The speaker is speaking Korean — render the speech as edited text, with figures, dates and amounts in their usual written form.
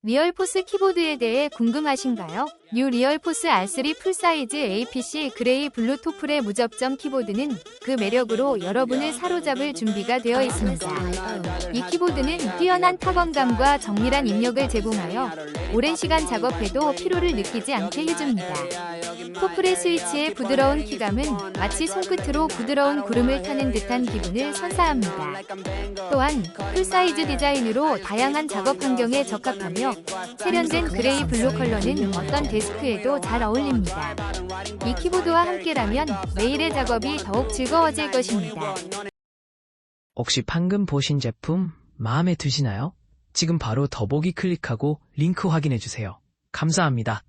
리얼포스 키보드에 대해 궁금하신가요? 뉴 리얼포스 R3 풀사이즈 APC 그레이 블루 토플의 무접점 키보드는 그 매력으로 여러분을 사로잡을 준비가 되어 있습니다. 이 키보드는 뛰어난 타건감과 정밀한 입력을 제공하여 오랜 시간 작업해도 피로를 느끼지 않게 해줍니다. 토플의 스위치의 부드러운 키감은 마치 손끝으로 부드러운 구름을 타는 듯한 기분을 선사합니다. 또한 풀사이즈 디자인으로 다양한 작업 환경에 적합하며 세련된 그레이 블루 컬러는 어떤 데스크에도 잘 어울립니다. 이 키보드와 함께라면 매일의 작업이 더욱 즐거워질 것입니다. 혹시 방금 보신 제품 마음에 드시나요? 지금 바로 더보기 클릭하고 링크 확인해주세요. 감사합니다.